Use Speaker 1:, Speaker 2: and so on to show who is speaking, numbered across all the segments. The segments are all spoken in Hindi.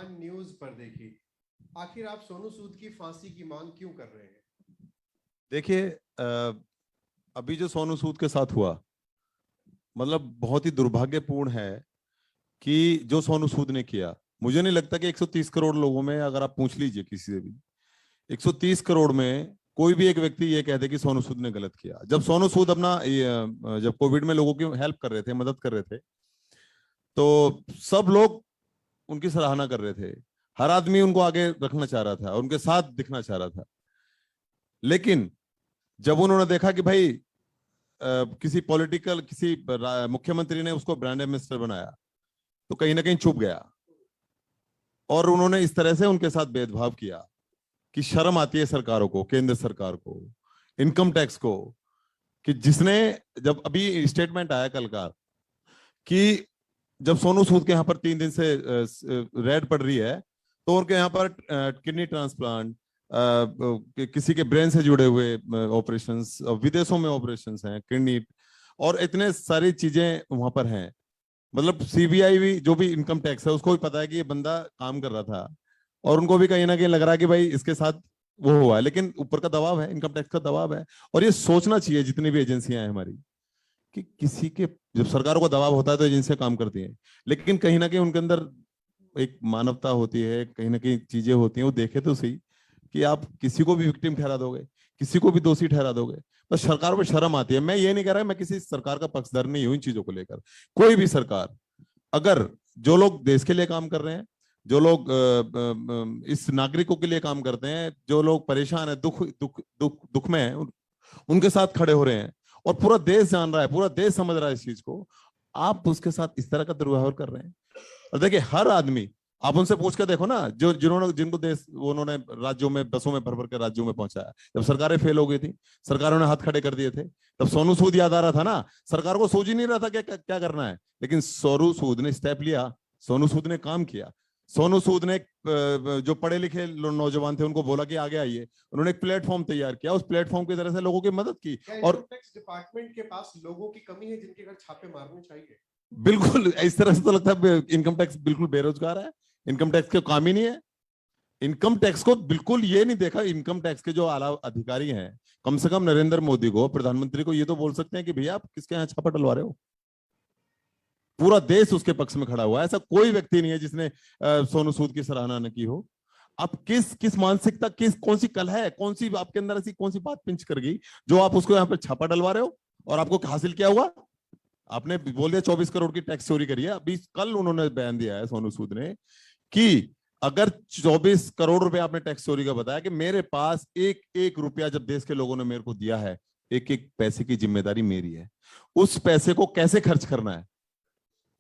Speaker 1: हिंदुस्तान न्यूज पर देखी। आखिर आप सोनू सूद की फांसी की मांग क्यों कर रहे हैं?
Speaker 2: देखिए, अभी जो सोनू सूद के साथ हुआ, मतलब बहुत ही दुर्भाग्यपूर्ण है कि जो सोनू सूद ने किया। मुझे नहीं लगता कि 130 करोड़ लोगों में, अगर आप पूछ लीजिए किसी से भी, 130 करोड़ में कोई भी एक व्यक्ति ये कह दे कि सोनू सूद ने गलत किया। जब सोनू सूद अपना जब कोविड में लोगों की हेल्प कर रहे थे, मदद कर रहे थे, तो सब लोग उनकी सराहना कर रहे थे। हर आदमी उनको आगे रखना चाह रहा था, उनके साथ दिखना चाह रहा था। लेकिन जब उन्होंने देखा कि भाई किसी पॉलिटिकल, किसी मुख्यमंत्री ने उसको ब्रांड एम्बेसडर बनाया, तो कहीं ना कहीं चुप गया। और उन्होंने इस तरह से उनके साथ भेदभाव किया कि शर्म आती है सरकारों को, केंद्र सरकार को, इनकम टैक्स को, कि जिसने, जब अभी स्टेटमेंट आया कल का कि जब सोनू सूद के यहाँ पर 3 दिन से रेड पड़ रही है, तो उनके यहाँ पर किडनी ट्रांसप्लांट, किसी के ब्रेन से जुड़े हुए ऑपरेशंस, विदेशों में ऑपरेशंस हैं, किडनी, और इतने सारी चीजें वहां पर हैं। मतलब सीबीआई भी, जो भी इनकम टैक्स है, उसको भी पता है कि ये बंदा काम कर रहा था, और उनको भी कहीं ना कहीं लग रहा है कि भाई इसके साथ वो हुआ है। लेकिन ऊपर का दबाव है, इनकम टैक्स का दबाव है। और ये सोचना चाहिए जितनी भी एजेंसियां हैं हमारी, कि किसी के, जब सरकारों का दबाव होता है तो एजेंसियां काम करती हैं, लेकिन कहीं ना कहीं उनके अंदर एक मानवता होती है, कहीं ना कहीं चीजें होती हैं। वो देखे तो सही कि आप किसी को भी विक्टिम ठहरा दोगे, किसी को भी दोषी ठहरा दोगे। तो सरकार को शर्म आती है। मैं ये नहीं कह रहा, मैं किसी सरकार का पक्षधर नहीं हूं इन चीजों को लेकर। कोई भी सरकार, अगर जो लोग देश के लिए काम कर रहे हैं, जो लोग इस नागरिकों के लिए काम करते हैं, जो लोग परेशान है, दुख में है, उनके साथ खड़े हो रहे हैं, और पूरा देश जान रहा है, पूरा देश समझ रहा है इस चीज को, आप उसके साथ इस तरह का दुर्व्यवहार कर रहे हैं। और देखिए, हर आदमी, आप उनसे पूछ के देखो ना, जिनको देश, उन्होंने राज्यों में, बसों में भर भर के राज्यों में पहुंचाया। जब सरकारें फेल हो गई थी, सरकारों ने हाथ खड़े कर दिए थे, तब सोनू सूद याद आ रहा था ना। सरकार को सोच ही नहीं रहा था क्या करना है, लेकिन सोनू सूद ने स्टेप लिया, सोनू सूद ने काम किया। सोनू सूद ने जो पढ़े लिखे नौजवान थे उनको बोला कि आगे आइए। उन्होंने एक प्लेटफॉर्म तैयार किया, उस प्लेटफॉर्म की तरह से लोगों की मदद की। और
Speaker 1: टैक्स डिपार्टमेंट के पास लोगों की कमी है जिनके घर छापे मारने चाहिए?
Speaker 2: बिल्कुल इस तरह से तो लगता है इनकम टैक्स बिल्कुल बेरोजगार है, इनकम टैक्स के काम ही नहीं है। इनकम टैक्स को बिल्कुल ये नहीं देखा। इनकम टैक्स के जो आला अधिकारी हैं, कम से कम नरेंद्र मोदी को, प्रधानमंत्री को ये तो बोल सकते हैं कि भैया आप किसके यहाँ छापा डलवा रहे हो। पूरा देश उसके पक्ष में खड़ा हुआ है। ऐसा कोई व्यक्ति नहीं है जिसने सोनू सूद की सराहना न की हो। आप किस मानसिकता, कौन सी कल है, कौन सी आपके अंदर ऐसी कौन सी बात पिंच कर गई जो आप उसको यहाँ पे छापा डलवा रहे हो? और आपको हासिल क्या हुआ? आपने बोल दिया 24 करोड़ की टैक्स चोरी करी है। अभी कल उन्होंने बयान दिया है सोनू सूद ने कि अगर 24 करोड़ रुपए आपने टैक्स चोरी का बताया, कि मेरे पास एक एक रुपया जब देश के लोगों ने मेरे को दिया है, एक एक पैसे की जिम्मेदारी मेरी है। उस पैसे को कैसे खर्च करना है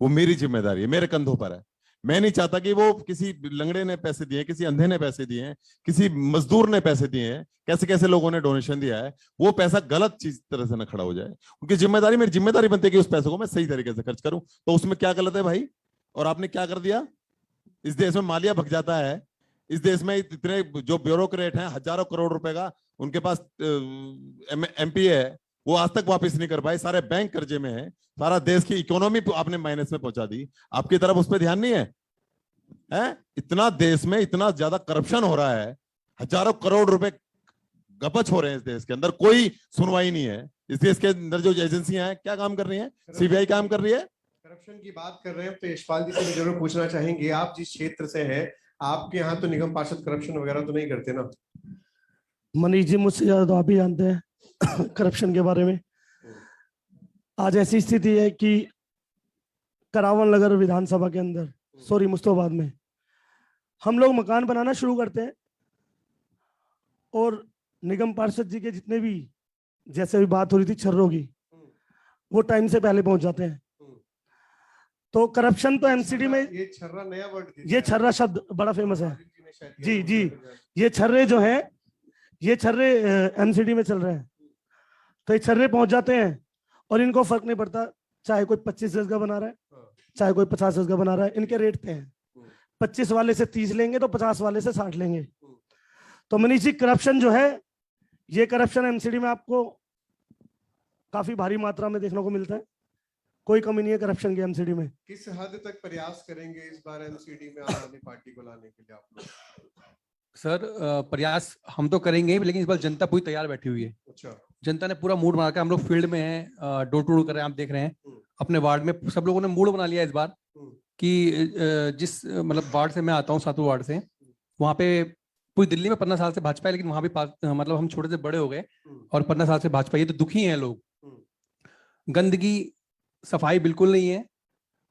Speaker 2: वो मेरी जिम्मेदारी है, मेरे कंधों पर है। मैं नहीं चाहता कि वो किसी लंगड़े ने पैसे दिए, किसी अंधे ने पैसे दिए हैं, किसी मजदूर ने पैसे दिए हैं, कैसे कैसे लोगों ने डोनेशन दिया है, वो पैसा गलत चीज तरह से ना खड़ा हो जाए। उनकी जिम्मेदारी, मेरी जिम्मेदारी बनती है कि उस पैसे को मैं सही तरीके से खर्च करूं। तो उसमें क्या गलत है भाई? और आपने क्या कर दिया? इस देश में मालिया भग जाता है। इस देश में इतने जो ब्यूरोक्रेट हैं, हजारों करोड़ रुपए का उनके पास एमपी है, वो आज तक वापस नहीं कर पाए। सारे बैंक कर्जे में है, सारा देश की इकोनॉमी आपने माइनस में पहुंचा दी। आपकी तरफ उस पर ध्यान नहीं है, है? इतना देश में इतना ज्यादा करप्शन हो रहा है, हजारों करोड़ रुपए गपच हो रहे हैं इस देश के अंदर, कोई सुनवाई नहीं है। इस देश के अंदर जो एजेंसियां हैं क्या काम कर रही हैं? सीबीआई काम कर रही है।
Speaker 1: करप्शन की बात कर रहे हैं तो यशपाल जी से भी जरूर पूछना चाहेंगे, आप जिस क्षेत्र से हैं, आपके यहाँ तो निगम पार्षद करप्शन वगैरह तो नहीं करते ना?
Speaker 3: मनीष जी, मुझसे ज्यादा तो आप ही जानते हैं करप्शन के बारे में। आज ऐसी स्थिति है कि करावन नगर विधानसभा के अंदर, सॉरी मुस्तफाबाद में, हम लोग मकान बनाना शुरू करते हैं और निगम पार्षद जी के जितने भी, जैसे भी बात हो रही थी छर्रों की, वो टाइम से पहले पहुंच जाते हैं। तो करप्शन तो एमसीडी में,
Speaker 1: ये छर्रा नया वर्ड,
Speaker 3: ये छर्रा शब्द बड़ा फेमस है जी जी। ये छर्रे जो हैं, ये छर्रे एमसीडी में चल रहे हैं। तो ये छर्रे पहुंच जाते हैं और इनको फर्क नहीं पड़ता, चाहे कोई 25 गज का बना रहा है, चाहे कोई 50 गज का बना रहा है, इनके रेट पे हैं। 25 वाले से 30 लेंगे तो 50 वाले से 60 लेंगे। तो मनीष जी, करप्शन जो है, ये करप्शन एमसीडी में आपको काफी भारी मात्रा में देखने को मिलता है। कोई कमी नहीं है करप्शन की एमसीडी में।
Speaker 1: किस हद तक प्रयास करेंगे इस बार एमसीडी में आम आदमी पार्टी को लाने के लिए आप लोग?
Speaker 4: सर प्रयास हम तो करेंगे ही, लेकिन इस बार जनता पूरी तैयार बैठी हुई है।
Speaker 1: अच्छा।
Speaker 4: जनता ने पूरा मूड बना के, हम लोग फील्ड में हैं, डोर टू डोर कर रहे हैं, आप देख रहे हैं अपने वार्ड में सब लोगों ने मूड बना लिया इस बार कि जिस मतलब वार्ड से मैं आता हूँ, 7वें वार्ड से, वहाँ पे पूरी दिल्ली में 15 साल से भाजपा है, लेकिन वहाँ भी मतलब हम छोटे से बड़े हो गए और 15 साल से भाजपा, ये तो दुखी हैं लोग। गंदगी सफाई बिल्कुल नहीं है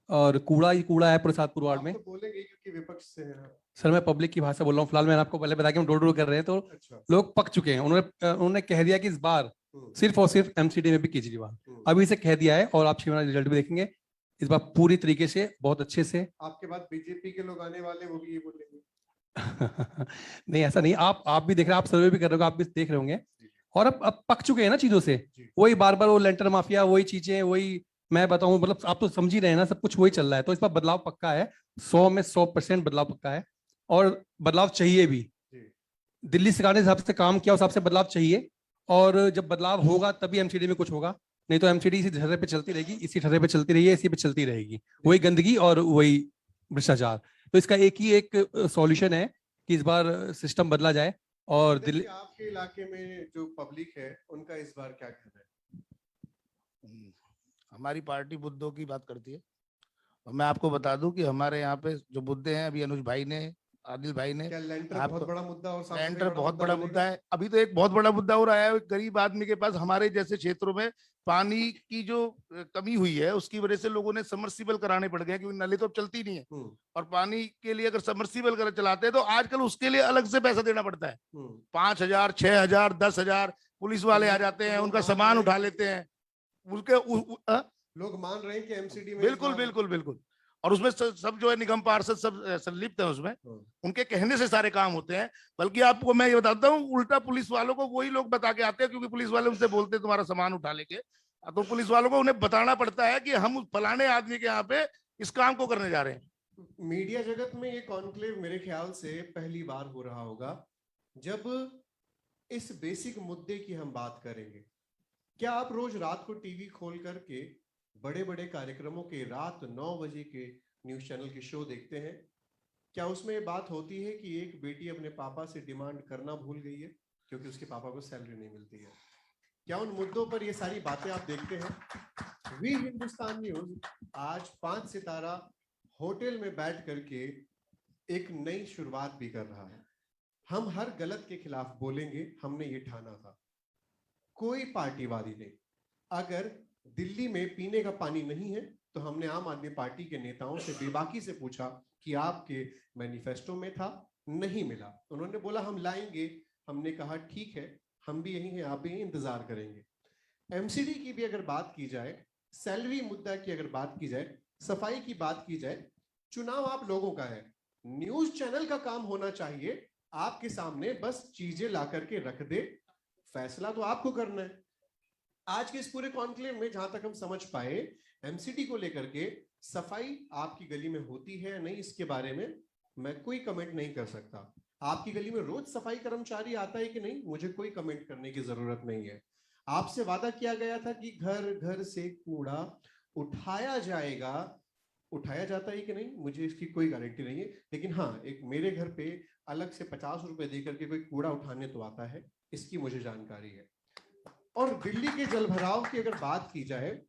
Speaker 4: और कूड़ा ही कूड़ा है प्रसादपुर वार्ड में।
Speaker 1: आप तो बोलेंगे क्योंकि विपक्ष से हैं आप।
Speaker 4: सर मैं पब्लिक की भाषा बोल रहा हूँ फिलहाल। मैंने आपको पहले बताया कि हम डोर टू डोर कर रहे हैं, तो
Speaker 1: अच्छा।
Speaker 4: लोग पक चुके हैं। उन्होंने कह दिया कि इस बार सिर्फ और सिर्फ एमसीडी में भी केजरीवाल, अभी से कह दिया है और आप 6 महीने रिजल्ट भी देखेंगे इस बार पूरी तरीके से, बहुत अच्छे से।
Speaker 1: आपके बाद बीजेपी के लोग आने वाले, वो भी ये बोलेंगे।
Speaker 4: नहीं ऐसा नहीं, आप भी देख रहे हैं, आप सर्वे भी कर रहे हो, आप भी देख रहे होंगे। और अब पक चुके हैं ना चीजों से, वही बार बार वो लेंटर माफिया, वही चीजें, वही मैं बताऊं, मतलब आप तो समझ ही रहे हैं ना, सब कुछ वही चल रहा है। तो इस बार बदलाव पक्का है, 100 में 100% बदलाव पक्का है और बदलाव चाहिए भी। दिल्ली सरकार ने हिसाब से काम किया, उस हिसाब से बदलाव चाहिए और जब बदलाव होगा तभी एमसीडी में कुछ होगा, नहीं तो एमसीडी इसी ठर्रे पे चलती रहेगी, इसी ठर्रे पे चलती रही है, इसी पे चलती रहेगी, वही गंदगी और वही भ्रष्टाचार। तो इसका एक सॉल्यूशन है कि इस बार सिस्टम बदला जाए। और दिल्ली,
Speaker 1: आपके इलाके में जो पब्लिक है उनका इस बार क्या कहना है?
Speaker 5: हमारी पार्टी मुद्दों की बात करती है और मैं आपको बता दूं कि हमारे यहाँ पे जो मुद्दे हैं, अभी अनुज भाई ने, आदिल भाई ने,
Speaker 1: क्या लेंटर बहुत बड़ा मुद्दा और साफ सफाई
Speaker 5: लेंटर
Speaker 1: बड़ा
Speaker 5: बहुत
Speaker 1: मुद्दा
Speaker 5: बड़ा
Speaker 1: बनेगा?
Speaker 5: मुद्दा है। अभी तो एक बहुत बड़ा मुद्दा हो रहा है, गरीब आदमी के पास हमारे जैसे क्षेत्रों में पानी की जो कमी हुई है, उसकी वजह से लोगों ने सबमर्सिबल कराने पड़ गए, क्योंकि नाली तो अब चलती नहीं है और पानी के लिए अगर सबमर्सिबल कर चलाते हैं तो आजकल उसके लिए अलग से पैसा देना पड़ता है। 5,000, 6,000, 10,000 पुलिस वाले आ जाते हैं, उनका सामान उठा लेते हैं, उसके
Speaker 1: लोग मान रहे हैं कि एमसीडी में
Speaker 5: बिल्कुल बिल्कुल बिल्कुल। और उसमें सब जो है निगम पार्षद सब संलिप्त है उसमें, उनके कहने से सारे काम होते हैं। बल्कि आपको मैं ये बताता हूँ, उल्टा पुलिस वालों को वही लोग बता के आते हैं, क्योंकि पुलिस वाले उनसे बोलते हैं तुम्हारा सामान उठा लेके, तो पुलिस वालों को उन्हें बताना पड़ता है कि हम फलाने आदमी के यहाँ पे इस काम को करने जा रहे हैं।
Speaker 1: मीडिया जगत में ये कॉन्क्लेव मेरे ख्याल से पहली बार हो रहा होगा जब इस बेसिक मुद्दे की हम बात करेंगे। क्या आप रोज रात को टीवी खोल करके बड़े बड़े कार्यक्रमों के रात 9 बजे के न्यूज चैनल के शो देखते हैं? क्या उसमें ये बात होती है कि एक बेटी अपने पापा से डिमांड करना भूल गई है क्योंकि उसके पापा को सैलरी नहीं मिलती है? क्या उन मुद्दों पर ये सारी बातें आप देखते हैं? वी हिंदुस्तान न्यूज आज 5 सितारा होटल में बैठ करके एक नई शुरुआत भी कर रहा है। हम हर गलत के खिलाफ बोलेंगे, हमने ये ठाना था। कोई पार्टीवादी नहीं। अगर दिल्ली में पीने का पानी नहीं है तो हमने आम आदमी पार्टी के नेताओं से बेबाकी से पूछा कि आपके मैनिफेस्टो में था, नहीं मिला। उन्होंने बोला हम लाएंगे। हमने कहा ठीक है, हम भी यही हैं, आप भी यहीं इंतजार करेंगे। एमसीडी की भी अगर बात की जाए, सैलरी मुद्दा की अगर बात की जाए, सफाई की बात की जाए, चुनाव आप लोगों का है। न्यूज चैनल का काम होना चाहिए आपके सामने बस चीजें ला करके रख दे, फैसला तो आपको करना है। आज के इस पूरे कॉन्क्लेव में जहां तक हम समझ पाए, एमसीडी को लेकर के सफाई आपकी गली में होती है नहीं, इसके बारे में मैं कोई कमेंट नहीं कर सकता। आपकी गली में रोज सफाई कर्मचारी आता है कि नहीं, मुझे कोई कमेंट करने की जरूरत नहीं है। आपसे वादा किया गया था कि घर घर से कूड़ा उठाया जाएगा, उठाया जाता है कि नहीं मुझे इसकी कोई गारंटी नहीं है, लेकिन हाँ, एक मेरे घर पे अलग से 50 रुपए देकर के कोई कूड़ा उठाने तो आता है, इसकी मुझे जानकारी है। और दिल्ली के जलभराव की अगर बात की जाए,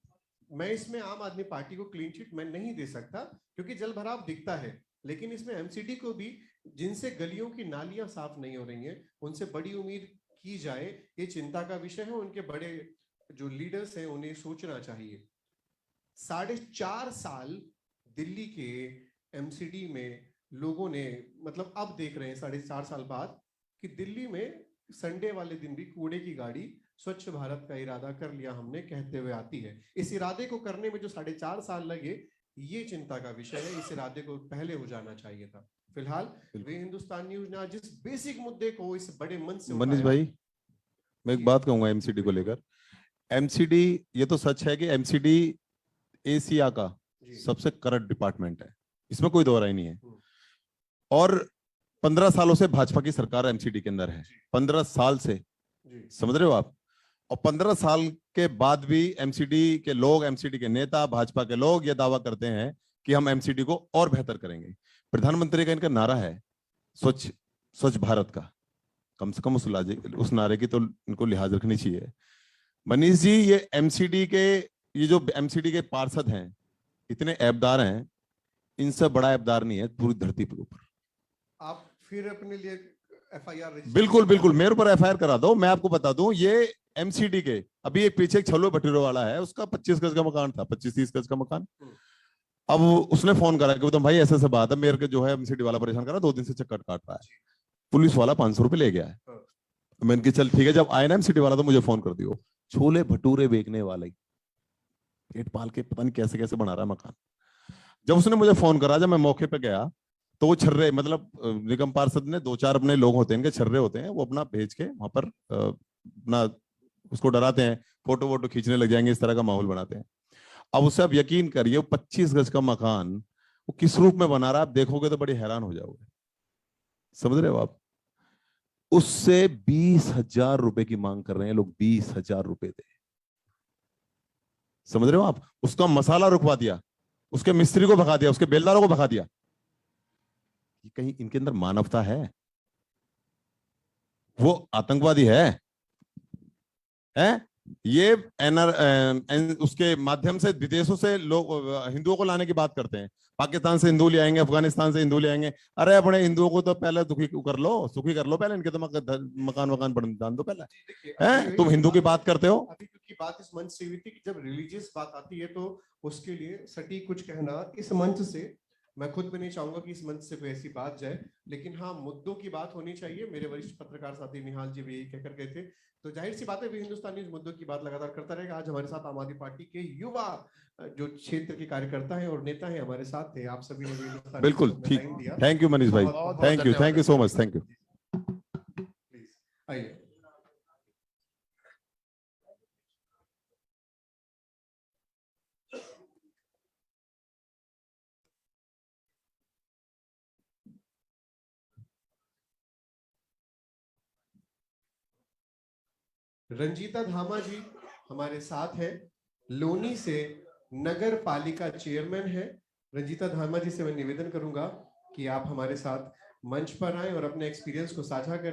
Speaker 1: मैं इसमें आम आदमी पार्टी को क्लीन चिट मैं नहीं दे सकता क्योंकि जलभराव दिखता है, लेकिन इसमें एमसीडी को भी, जिनसे गलियों की नालियां साफ नहीं हो रही हैं, उनसे बड़ी उम्मीद की जाए, ये चिंता का विषय है। उनके बड़े जो लीडर्स हैं उन्हें सोचना चाहिए। 4.5 साल दिल्ली के एमसीडी में लोगों ने, मतलब अब देख रहे हैं 4.5 साल बाद कि दिल्ली में संडे वाले दिन भी कूड़े की गाड़ी स्वच्छ भारत का इरादा कर लिया हमने कहते हुए आती है। इस इरादे को करने में जो 4.5 साल लगे, ये चिंता का विषय है। इस इरादे को पहले हो जाना चाहिए था। फिलहाल वे हिंदुस्तान न्यूज ने जिस बेसिक मुद्दे को इस बड़े मन से,
Speaker 2: मनीष भाई मैं एक बात कहूंगा एमसीडी को लेकर। एमसीडी, ये तो सच है कि एमसीडी एशिया का सबसे करप्ट डिपार्टमेंट है, इसमें कोई दो राय नहीं है। और 15 सालों से भाजपा की सरकार एमसीडी के अंदर है, 15 साल से, समझ रहे हो आप। और 15 साल के बाद भी एमसीडी के लोग, एमसीडी के नेता, भाजपा के लोग ये दावा करते हैं कि हम एमसीडी को और बेहतर करेंगे। प्रधानमंत्री का इनका नारा है स्वच्छ स्वच्छ भारत का, कम से कम उस नारे की तो इनको लिहाज रखनी चाहिए। मनीष जी, ये एमसीडी के, ये जो एमसीडी के पार्षद हैं, इतने ऐबदार हैं, इनसे बड़ा ऐबदार नहीं है पूरी धरती के ऊपर।
Speaker 1: आप फिर अपने लिए एफआईआर?
Speaker 2: बिल्कुल बिल्कुल, मेरे ऊपर एफआईआर करा दो। मैं आपको बता दूं, ये एमसीडी के अभी एक पीछे एक छल्लो भटूरे वाला है, उसका 25 गज का मकान था, 25-30 गज का मकान। अब उसने फोन करा कि भाई ऐसे ऐसे बात है, मेरे को जो है एमसीडी वाला परेशान करा, 2 दिन से चक्कर काट रहा है, पुलिस वाला 500 रुपए ले गया है। मैंने कहा चल ठीक है, जब आए ना एमसीडी वाला तो मुझे फोन कर दियो। छोले भटूरे बेचने वाला ही पेट पाल के पता नहीं कैसे कैसे बना रहा है मकान। जब उसने मुझे फोन करा, जब मैं मौके पे गया तो वो छर्रे, मतलब निगम पार्षद ने 2-4 अपने लोग होते हैं, इनके छर्रे होते हैं, वो अपना भेज के वहां पर अपना उसको डराते हैं, फोटो वोटो खींचने लग जाएंगे, इस तरह का माहौल बनाते हैं। अब उससे आप यकीन करिए, 25 गज का मकान वो किस रूप में बना रहा है, आप देखोगे तो बड़ी हैरान हो जाओगे। समझ रहे हो आप? उससे 20,000 रुपए की मांग कर रहे हैं लोग, 20,000 रुपए दे। समझ रहे हो आप? उसका मसाला रुकवा दिया, उसके मिस्त्री को भगा दिया, उसके बेलदारों को भगा दिया। कहीं इनके अंदर मानवता है? वो आतंकवादी है? ये उसके माध्यम से विदेशों से लोग हिंदुओं को लाने की बात करते हैं। पाकिस्तान से हिंदू ले आएंगे, अफगानिस्तान से हिंदू ले आएंगे। अरे अपने हिंदुओं को तो पहले दुखी कर लो, सुखी कर लो पहले, इनके तो मकान दान दो पहले। तुम हिंदू की बात करते हो।
Speaker 1: अभी क्योंकि बात इस मंच से हुई थी कि जब रिलीजियस बात आती है तो उसके लिए सटीक कुछ कहना इस मंच से, मैं खुद भी नहीं चाहूंगा कि इस मंच से कोई ऐसी बात जाए, लेकिन हाँ मुद्दों की बात होनी चाहिए। मेरे वरिष्ठ पत्रकार साथी निहाल जी भी यही कहकर गए थे, तो जाहिर सी बात है भी हिंदुस्तानी इस मुद्दों की बात लगातार करता रहेगा। आज हमारे साथ आम आदमी पार्टी के युवा जो क्षेत्र के कार्यकर्ता हैं और नेता हैं हमारे साथ थे। आप सभी ने
Speaker 2: बिल्कुल ठीक, थैंक यू मनीष भाई, thank you so much, thank you.
Speaker 1: Please आइए। रंजीता धामा जी हमारे साथ है, लोनी से नगर पालिका चेयरमैन है। रंजीता धामा जी से मैं निवेदन करूंगा कि आप हमारे साथ मंच पर आए और अपने एक्सपीरियंस को साझा करें।